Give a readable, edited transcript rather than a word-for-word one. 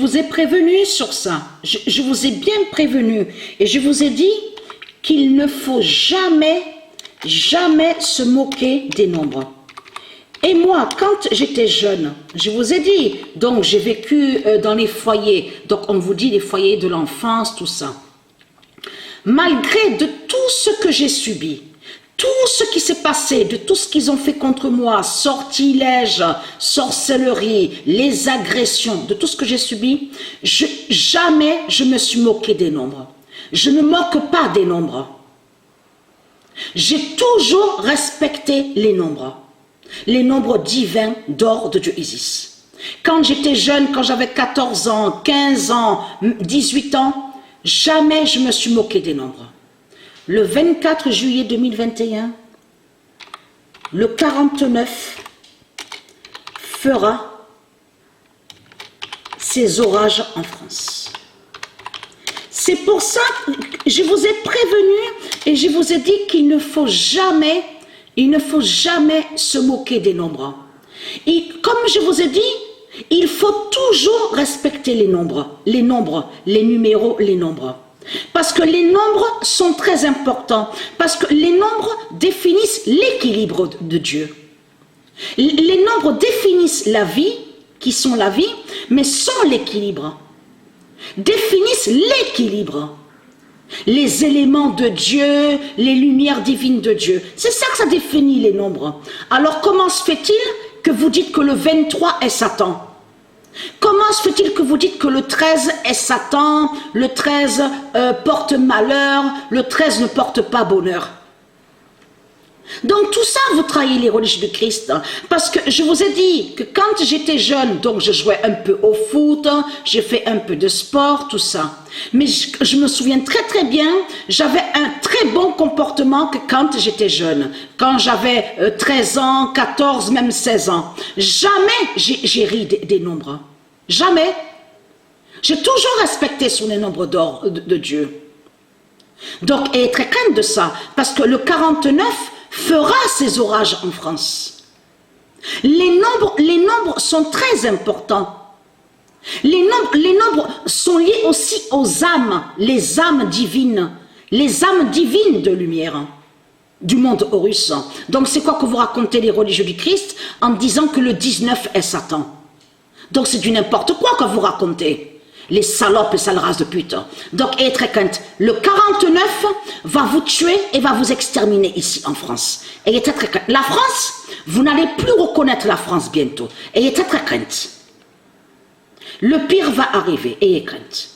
Je vous ai prévenu sur ça, je vous ai bien prévenu et je vous ai dit qu'il ne faut jamais, jamais se moquer des nombres. Et moi, quand j'étais jeune, je vous ai dit, donc j'ai vécu dans les foyers, donc on vous dit les foyers de l'enfance, tout ça. Malgré de tout ce que j'ai subi, tout ce qui s'est passé, de tout ce qu'ils ont fait contre moi, sortilèges, sorcellerie, les agressions, de tout ce que j'ai subi, jamais je me suis moqué des nombres. Je ne moque pas des nombres. J'ai toujours respecté les nombres divins d'or de Dieu Isis. Quand j'étais jeune, quand j'avais 14 ans, 15 ans, 18 ans, jamais je me suis moqué des nombres. Le 24 juillet 2021, le 49 fera ses orages en France. C'est pour ça que je vous ai prévenu et je vous ai dit qu'il ne faut jamais se moquer des nombres. Et comme je vous ai dit, il faut toujours respecter les nombres, les numéros, les nombres. Parce que les nombres sont très importants, parce que les nombres définissent l'équilibre de Dieu. Les nombres définissent la vie, qui sont la vie, mais sans l'équilibre. Définissent l'équilibre. Les éléments de Dieu, les lumières divines de Dieu. C'est ça que ça définit les nombres. Alors comment se fait-il que vous dites que le 23 est Satan ? Comment se fait-il que vous dites que le 13 est Satan, le 13 porte malheur, le 13 ne porte pas bonheur? Donc tout ça, vous trahissez les religieux du Christ. Parce que je vous ai dit que quand j'étais jeune, donc je jouais un peu au foot, j'ai fait un peu de sport, tout ça. Mais je me souviens très très bien, j'avais un très bon comportement que quand j'étais jeune. Quand j'avais 13 ans, 14, même 16 ans. Jamais j'ai ri des nombres. Jamais. J'ai toujours respecté sur les nombres d'or de Dieu. Donc, et très crainte de ça, parce que le 49 fera ses orages en France. Les nombres sont très importants. Les nombres sont liés aussi aux âmes, les âmes divines de lumière du monde Horus. Donc c'est quoi que vous racontez les religieux du Christ en disant que le 19 est Satan? Donc c'est du n'importe quoi que vous racontez. Les salopes et sales races de pute. Donc, ayez très crainte. Le 49 va vous tuer et va vous exterminer ici en France. Ayez très crainte. La France, vous n'allez plus reconnaître la France bientôt. Ayez très crainte. Le pire va arriver. Ayez crainte.